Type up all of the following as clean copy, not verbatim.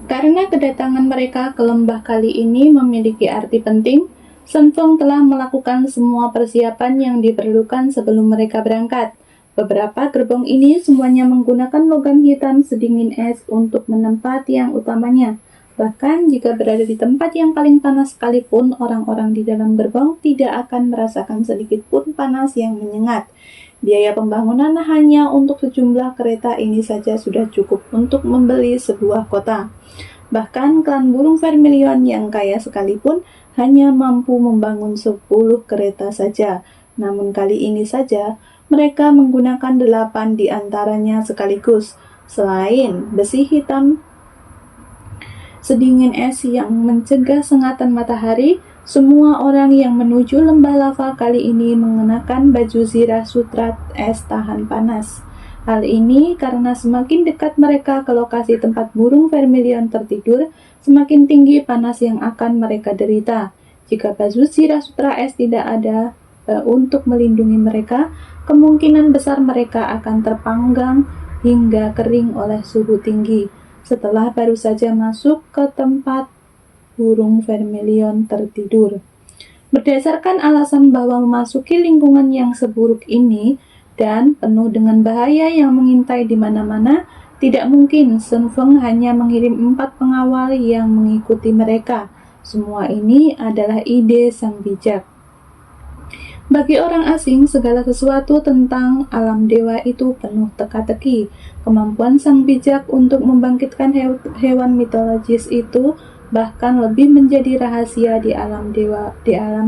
Karena kedatangan mereka ke lembah kali ini memiliki arti penting, Sun Feng telah melakukan semua persiapan yang diperlukan sebelum mereka berangkat. Beberapa gerbong ini semuanya menggunakan logam hitam sedingin es untuk menempa tiang utamanya. Bahkan jika berada di tempat yang paling panas sekalipun, orang-orang di dalam gerbong tidak akan merasakan sedikit pun panas yang menyengat. Biaya pembangunan hanya untuk sejumlah kereta ini saja sudah cukup untuk membeli sebuah kota. Bahkan klan burung vermilion yang kaya sekalipun hanya mampu membangun 10 kereta saja. Namun kali ini saja mereka menggunakan 8 di antaranya sekaligus. Selain besi hitam sedingin es yang mencegah sengatan matahari, semua orang yang menuju lembah lava kali ini mengenakan baju zirah sutrat es tahan panas. Hal ini karena semakin dekat mereka ke lokasi tempat burung vermilion tertidur, semakin tinggi panas yang akan mereka derita. Jika baju zirah sutra es tidak ada untuk melindungi mereka, kemungkinan besar mereka akan terpanggang hingga kering oleh suhu tinggi. Setelah baru saja masuk ke tempat burung vermilion tertidur. Berdasarkan alasan bahwa memasuki lingkungan yang seburuk ini dan penuh dengan bahaya yang mengintai di mana-mana, tidak mungkin Sun Feng hanya mengirim 4 pengawal yang mengikuti mereka. Semua ini adalah ide sang bijak. Bagi orang asing, segala sesuatu tentang alam dewa itu penuh teka-teki. Kemampuan sang bijak untuk membangkitkan hewan mitologis itu bahkan lebih menjadi rahasia di alam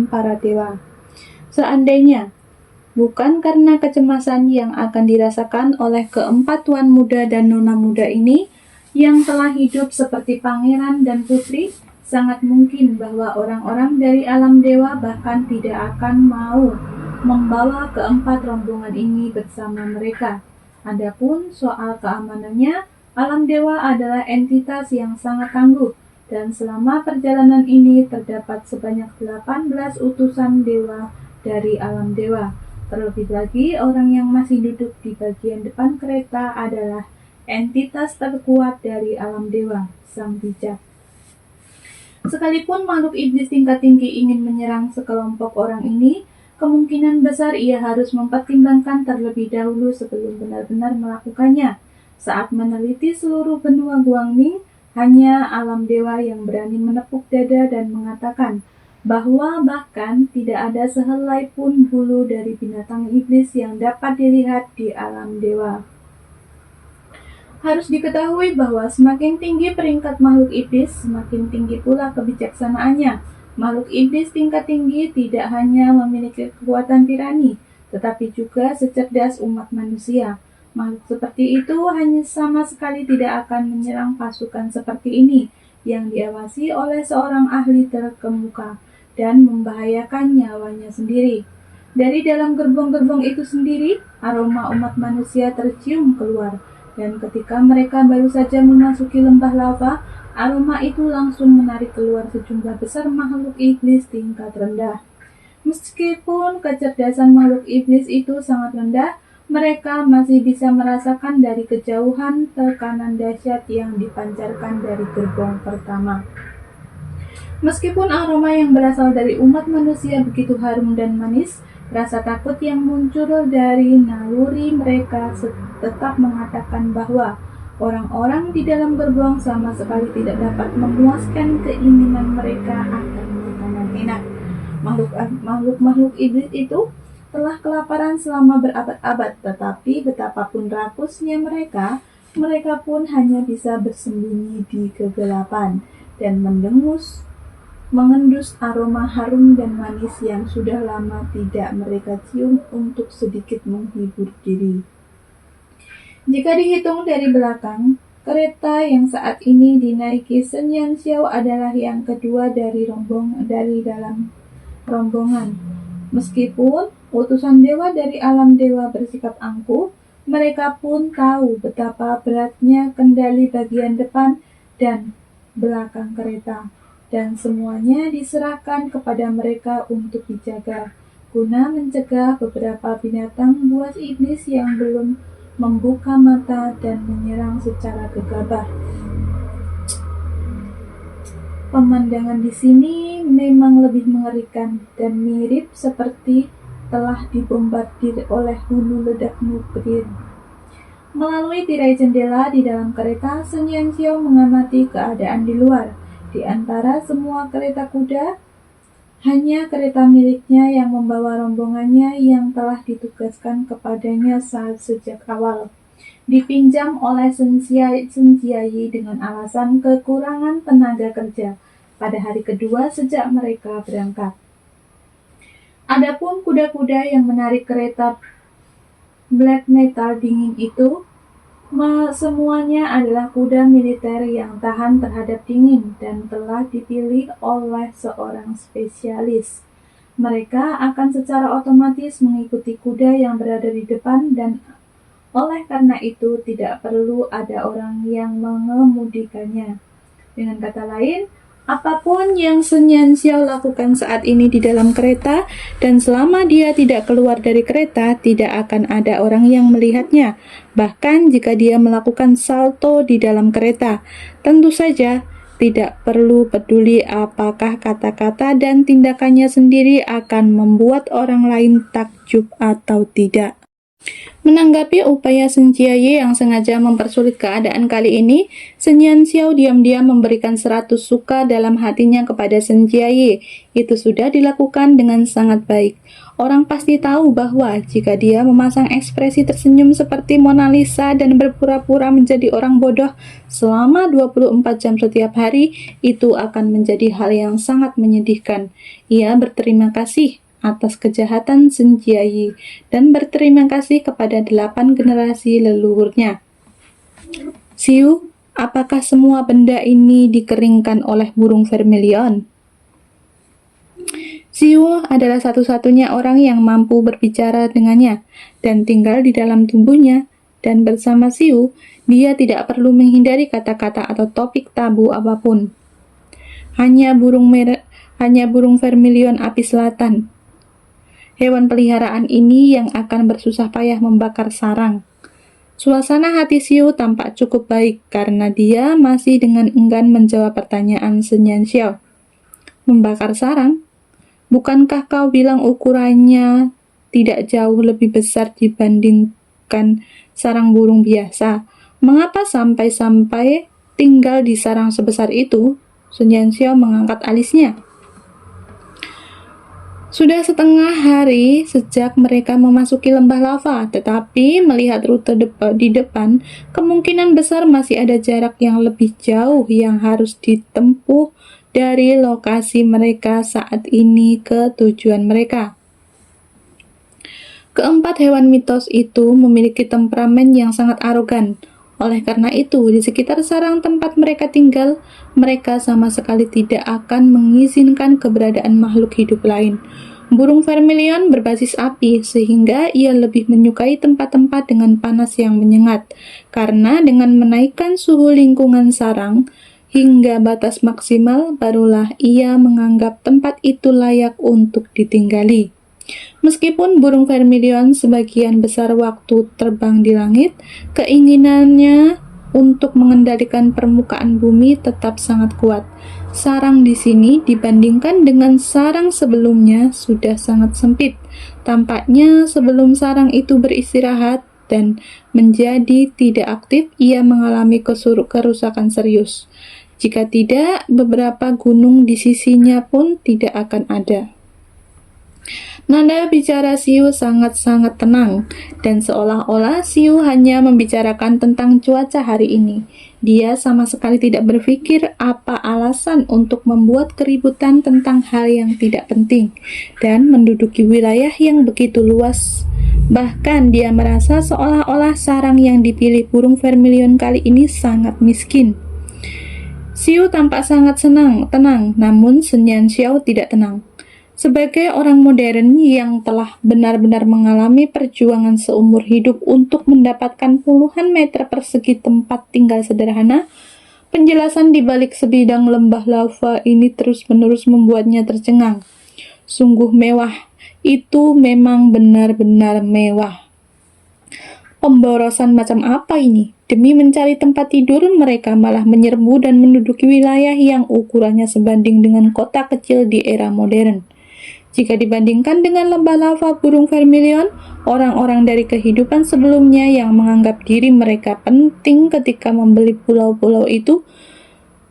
para dewa. Seandainya bukan karena kecemasan yang akan dirasakan oleh keempat tuan muda dan nona muda ini yang telah hidup seperti pangeran dan putri, sangat mungkin bahwa orang-orang dari alam dewa bahkan tidak akan mau membawa keempat rombongan ini bersama mereka. Adapun soal keamanannya, alam dewa adalah entitas yang sangat tangguh, dan selama perjalanan ini terdapat sebanyak 18 utusan dewa dari alam dewa. Terlebih lagi, orang yang masih duduk di bagian depan kereta adalah entitas terkuat dari alam dewa, sang bijak. Sekalipun makhluk iblis tingkat tinggi ingin menyerang sekelompok orang ini, kemungkinan besar ia harus mempertimbangkan terlebih dahulu sebelum benar-benar melakukannya. Saat meneliti seluruh benua Guangming, hanya alam dewa yang berani menepuk dada dan mengatakan bahwa bahkan tidak ada sehelai pun bulu dari binatang iblis yang dapat dilihat di alam dewa. Harus diketahui bahwa semakin tinggi peringkat makhluk iblis, semakin tinggi pula kebijaksanaannya. Makhluk iblis tingkat tinggi tidak hanya memiliki kekuatan tirani, tetapi juga secerdas umat manusia. Makhluk seperti itu hanya sama sekali tidak akan menyerang pasukan seperti ini, yang diawasi oleh seorang ahli terkemuka, dan membahayakan nyawanya sendiri. Dari dalam gerbong-gerbong itu sendiri, aroma umat manusia tercium keluar. Dan ketika mereka baru saja memasuki lembah lava, aroma itu langsung menarik keluar sejumlah besar makhluk iblis tingkat rendah. Meskipun kecerdasan makhluk iblis itu sangat rendah, mereka masih bisa merasakan dari kejauhan tekanan dahsyat yang dipancarkan dari gerbong pertama. Meskipun aroma yang berasal dari umat manusia begitu harum dan manis, rasa takut yang muncul dari naluri mereka tetap mengatakan bahwa orang-orang di dalam gerbong sama sekali tidak dapat memuaskan keinginan mereka akan makanan enak. Makhluk-makhluk iblis itu telah kelaparan selama berabad-abad, tetapi betapapun rakusnya mereka pun hanya bisa bersembunyi di kegelapan dan mengendus aroma harum dan manis yang sudah lama tidak mereka cium untuk sedikit menghibur diri. Jika dihitung dari belakang, kereta yang saat ini dinaiki Sun Yanxiao adalah yang kedua dari dalam rombongan. Meskipun utusan dewa dari alam dewa bersikap angkuh, mereka pun tahu betapa beratnya kendali bagian depan dan belakang kereta, dan semuanya diserahkan kepada mereka untuk dijaga, guna mencegah beberapa binatang buas iblis yang belum membuka mata dan menyerang secara gegabah. Pemandangan di sini memang lebih mengerikan dan mirip seperti telah dibombardir oleh hulu ledak nuklir. Melalui tirai jendela di dalam kereta, Sun Yanxiao mengamati keadaan di luar. Di antara semua kereta kuda, hanya kereta miliknya yang membawa rombongannya yang telah ditugaskan kepadanya sejak awal. Dipinjam oleh Sun Jiayi dengan alasan kekurangan tenaga kerja pada hari kedua sejak mereka berangkat. Adapun kuda-kuda yang menarik kereta black metal dingin itu, semuanya adalah kuda militer yang tahan terhadap dingin dan telah dipilih oleh seorang spesialis. Mereka akan secara otomatis mengikuti kuda yang berada di depan dan oleh karena itu tidak perlu ada orang yang mengemudikannya. Dengan kata lain, apapun yang Sun Yanxiao lakukan saat ini di dalam kereta dan selama dia tidak keluar dari kereta, tidak akan ada orang yang melihatnya. Bahkan jika dia melakukan salto di dalam kereta, tentu saja tidak perlu peduli apakah kata-kata dan tindakannya sendiri akan membuat orang lain takjub atau tidak. Menanggapi upaya Sun Jiayi yang sengaja mempersulit keadaan kali ini, Sun Yanxiao diam-diam memberikan 100 suka dalam hatinya kepada Sun Jiayi. Itu sudah dilakukan dengan sangat baik. Orang pasti tahu bahwa jika dia memasang ekspresi tersenyum seperti Mona Lisa dan berpura-pura menjadi orang bodoh selama 24 jam setiap hari, itu akan menjadi hal yang sangat menyedihkan. Ia berterima kasih atas kejahatan Sun Jiayi dan berterima kasih kepada 8 generasi leluhurnya. Siu, apakah semua benda ini dikeringkan oleh burung vermilion? Siu adalah satu-satunya orang yang mampu berbicara dengannya dan tinggal di dalam tubuhnya, dan bersama Siu, dia tidak perlu menghindari kata-kata atau topik tabu apapun. Hanya burung vermilion api selatan, hewan peliharaan ini yang akan bersusah payah membakar sarang. Suasana hati Siu tampak cukup baik karena dia masih dengan enggan menjawab pertanyaan Sun Yanxiao. Membakar sarang? Bukankah kau bilang ukurannya tidak jauh lebih besar dibandingkan sarang burung biasa? Mengapa sampai tinggal di sarang sebesar itu? Sun Yanxiao mengangkat alisnya. Sudah setengah hari sejak mereka memasuki lembah lava, tetapi melihat rute di depan, kemungkinan besar masih ada jarak yang lebih jauh yang harus ditempuh dari lokasi mereka saat ini ke tujuan mereka. Keempat hewan mitos itu memiliki temperamen yang sangat arogan. Oleh karena itu, di sekitar sarang tempat mereka tinggal, mereka sama sekali tidak akan mengizinkan keberadaan makhluk hidup lain. Burung vermilion berbasis api, sehingga ia lebih menyukai tempat-tempat dengan panas yang menyengat, karena dengan menaikkan suhu lingkungan sarang hingga batas maksimal, barulah ia menganggap tempat itu layak untuk ditinggali. Meskipun burung vermilion sebagian besar waktu terbang di langit, keinginannya untuk mengendalikan permukaan bumi tetap sangat kuat. Sarang di sini dibandingkan dengan sarang sebelumnya sudah sangat sempit. Tampaknya sebelum sarang itu beristirahat dan menjadi tidak aktif, ia mengalami kerusakan serius. Jika tidak, beberapa gunung di sisinya pun tidak akan ada. Nada bicara Siu sangat-sangat tenang, dan seolah-olah Siu hanya membicarakan tentang cuaca hari ini. Dia sama sekali tidak berpikir apa alasan untuk membuat keributan tentang hal yang tidak penting, dan menduduki wilayah yang begitu luas. Bahkan dia merasa seolah-olah sarang yang dipilih burung vermilion kali ini sangat miskin. Siu tampak sangat tenang, namun Sun Yanxiao tidak tenang. Sebagai orang modern yang telah benar-benar mengalami perjuangan seumur hidup untuk mendapatkan puluhan meter persegi tempat tinggal sederhana, penjelasan di balik sebidang lembah lava ini terus-menerus membuatnya tercengang. Sungguh mewah, itu memang benar-benar mewah. Pemborosan macam apa ini? Demi mencari tempat tidur, mereka malah menyerbu dan menduduki wilayah yang ukurannya sebanding dengan kota kecil di era modern. Jika dibandingkan dengan lembah lava burung vermilion, orang-orang dari kehidupan sebelumnya yang menganggap diri mereka penting ketika membeli pulau-pulau itu,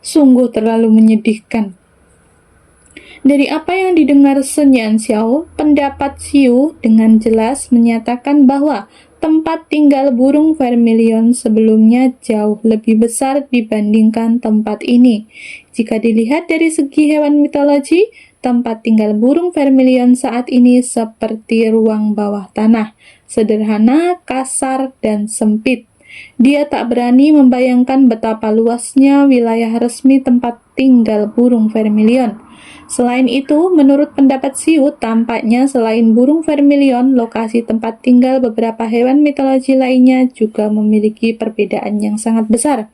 sungguh terlalu menyedihkan. Dari apa yang didengar Sun Yanxiao, pendapat Xiu dengan jelas menyatakan bahwa tempat tinggal burung vermilion sebelumnya jauh lebih besar dibandingkan tempat ini. Jika dilihat dari segi hewan mitologi, tempat tinggal burung vermilion saat ini seperti ruang bawah tanah, sederhana, kasar, dan sempit. Dia tak berani membayangkan betapa luasnya wilayah resmi tempat tinggal burung vermilion. Selain itu, menurut pendapat Xiu, tampaknya selain burung vermilion, lokasi tempat tinggal beberapa hewan mitologi lainnya juga memiliki perbedaan yang sangat besar.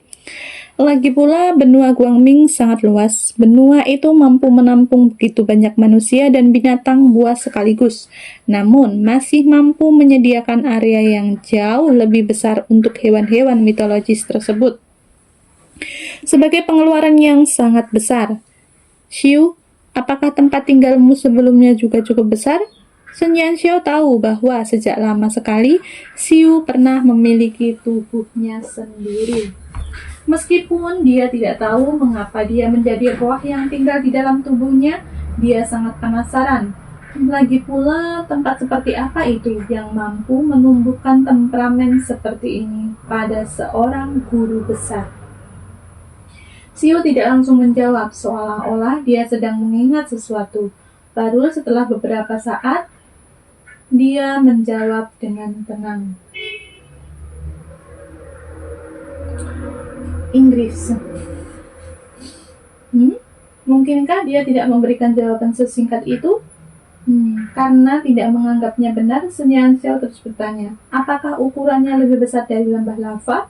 Lagi pula, benua Guangming sangat luas. Benua itu mampu menampung begitu banyak manusia dan binatang buas sekaligus, namun masih mampu menyediakan area yang jauh lebih besar untuk hewan-hewan mitologis tersebut. Sebagai pengeluaran yang sangat besar, Xiu, apakah tempat tinggalmu sebelumnya juga cukup besar? Sun Yanxiao tahu bahwa sejak lama sekali, Xiu pernah memiliki tubuhnya sendiri. Meskipun dia tidak tahu mengapa dia menjadi roh yang tinggal di dalam tubuhnya, dia sangat penasaran. Lagi pula, tempat seperti apa itu yang mampu menumbuhkan temperamen seperti ini pada seorang guru besar? Xiu tidak langsung menjawab, seolah-olah dia sedang mengingat sesuatu. Baru setelah beberapa saat, dia menjawab dengan tenang. Inggris. Mungkinkah dia tidak memberikan jawaban sesingkat itu? Karena tidak menganggapnya benar, Sun Yanxiao terus bertanya, apakah ukurannya lebih besar dari lembah lava?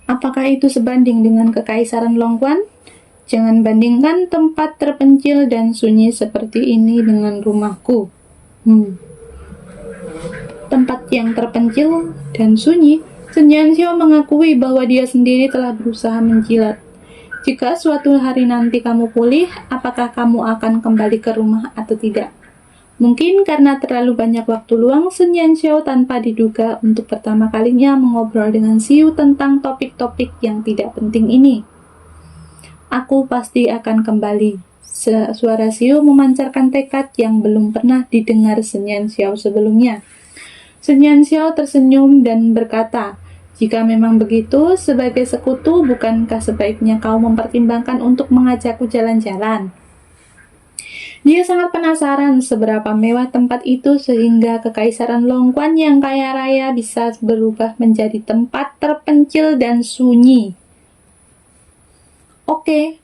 Apakah itu sebanding dengan Kekaisaran Longquan? Jangan bandingkan tempat terpencil dan sunyi seperti ini dengan rumahku. Tempat yang terpencil dan sunyi, Sun Yanxiao mengakui bahwa dia sendiri telah berusaha menjilat. Jika suatu hari nanti kamu pulih, apakah kamu akan kembali ke rumah atau tidak? Mungkin karena terlalu banyak waktu luang, Sun Yanxiao tanpa diduga untuk pertama kalinya mengobrol dengan Xiu tentang topik-topik yang tidak penting ini. Aku pasti akan kembali. Suara Xiu memancarkan tekad yang belum pernah didengar Sun Yanxiao sebelumnya. Sun Yanxiao tersenyum dan berkata, jika memang begitu, sebagai sekutu, bukankah sebaiknya kau mempertimbangkan untuk mengajakku jalan-jalan? Dia sangat penasaran seberapa mewah tempat itu sehingga Kekaisaran Longquan yang kaya raya bisa berubah menjadi tempat terpencil dan sunyi. Oke.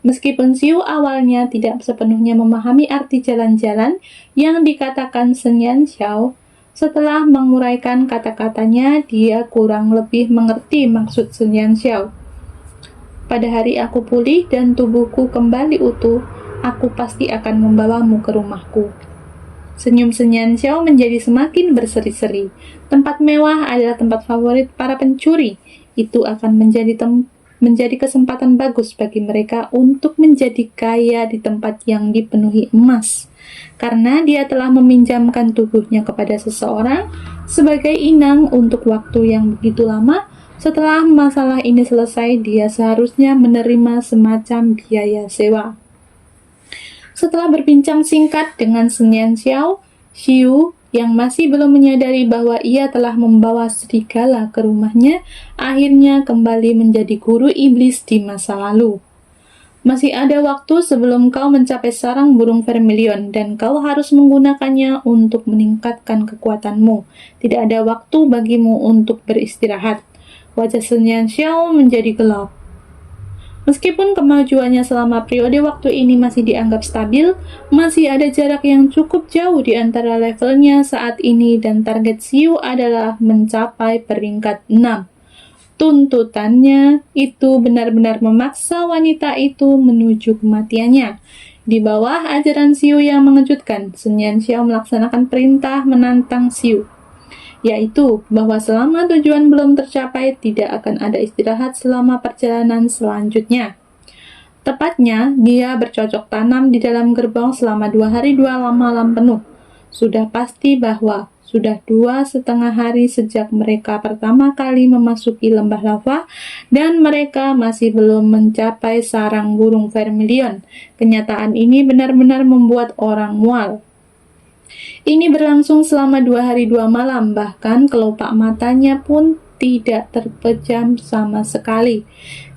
Meskipun Xiu awalnya tidak sepenuhnya memahami arti jalan-jalan yang dikatakan Sun Yanxiao, setelah menguraikan kata-katanya, dia kurang lebih mengerti maksud Sun Yanxiao. Pada hari aku pulih dan tubuhku kembali utuh, aku pasti akan membawamu ke rumahku. Senyum Sun Yanxiao menjadi semakin berseri-seri. Tempat mewah adalah tempat favorit para pencuri. Itu akan menjadi kesempatan bagus bagi mereka untuk menjadi kaya di tempat yang dipenuhi emas. Karena dia telah meminjamkan tubuhnya kepada seseorang sebagai inang untuk waktu yang begitu lama, setelah masalah ini selesai, dia seharusnya menerima semacam biaya sewa. Setelah berbincang singkat dengan Sun Yanxiao, Xiu yang masih belum menyadari bahwa ia telah membawa serigala ke rumahnya, akhirnya kembali menjadi guru iblis di masa lalu. Masih ada waktu sebelum kau mencapai sarang burung vermilion, dan kau harus menggunakannya untuk meningkatkan kekuatanmu. Tidak ada waktu bagimu untuk beristirahat. Wajah Sun Yanxiao menjadi gelap. Meskipun kemajuannya selama periode waktu ini masih dianggap stabil, masih ada jarak yang cukup jauh di antara levelnya saat ini dan target Xiu adalah mencapai peringkat 6. Tuntutannya itu benar-benar memaksa wanita itu menuju kematiannya. Di bawah ajaran Xiu yang mengejutkan, Sun Yanxiao melaksanakan perintah menantang Xiu, yaitu bahwa selama tujuan belum tercapai, tidak akan ada istirahat selama perjalanan selanjutnya. Tepatnya, dia bercocok tanam di dalam gerbong selama 2 hari 2 malam penuh. Sudah pasti bahwa sudah 2,5 hari sejak mereka pertama kali memasuki lembah lava dan mereka masih belum mencapai sarang burung vermilion. Kenyataan ini benar-benar membuat orang mual. Ini berlangsung selama 2 hari 2 malam, bahkan kelopak matanya pun tidak terpejam sama sekali.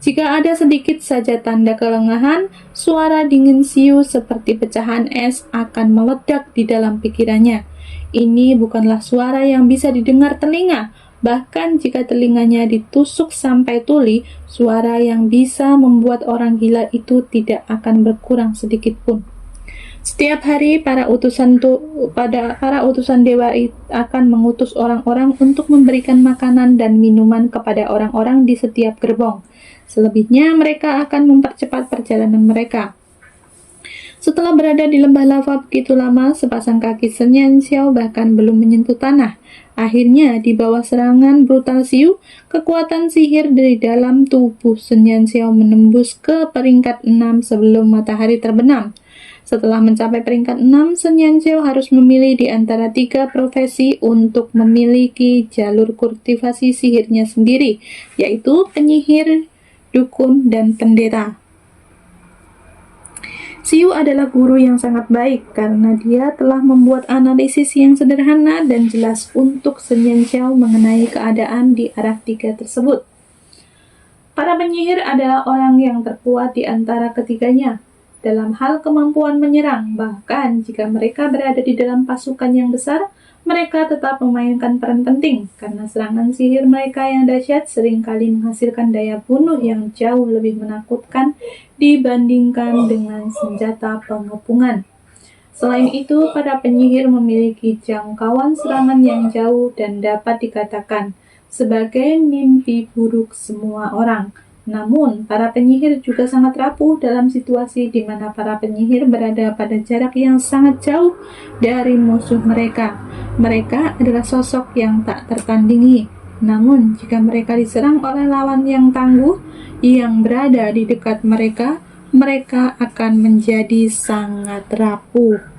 Jika ada sedikit saja tanda kelengahan, suara dingin Xiu seperti pecahan es akan meledak di dalam pikirannya. Ini bukanlah suara yang bisa didengar telinga. Bahkan jika telinganya ditusuk sampai tuli, suara yang bisa membuat orang gila itu tidak akan berkurang sedikit pun. Setiap hari para utusan dewa akan mengutus orang-orang untuk memberikan makanan dan minuman kepada orang-orang di setiap gerbong. Selebihnya mereka akan mempercepat perjalanan mereka. Setelah berada di lembah lava begitu lama, sepasang kaki Sun Yanxiao bahkan belum menyentuh tanah. Akhirnya, di bawah serangan brutal Xiu, kekuatan sihir dari dalam tubuh Sun Yanxiao menembus ke peringkat 6 sebelum matahari terbenam. Setelah mencapai peringkat 6, Sun Yanxiao harus memilih di antara 3 profesi untuk memiliki jalur kultivasi sihirnya sendiri, yaitu penyihir, dukun, dan pendeta. Xiu adalah guru yang sangat baik karena dia telah membuat analisis yang sederhana dan jelas untuk Sun Yanxiao mengenai keadaan di arah 3 tersebut. Para penyihir adalah orang yang terkuat di antara ketiganya dalam hal kemampuan menyerang, bahkan jika mereka berada di dalam pasukan yang besar, mereka tetap memainkan peran penting karena serangan sihir mereka yang dahsyat seringkali menghasilkan daya bunuh yang jauh lebih menakutkan dibandingkan dengan senjata pengepungan. Selain itu, para penyihir memiliki jangkauan serangan yang jauh dan dapat dikatakan sebagai mimpi buruk semua orang. Namun, para penyihir juga sangat rapuh dalam situasi di mana para penyihir berada pada jarak yang sangat jauh dari musuh mereka. Mereka adalah sosok yang tak tertandingi. Namun, jika mereka diserang oleh lawan yang tangguh yang berada di dekat mereka, mereka akan menjadi sangat rapuh.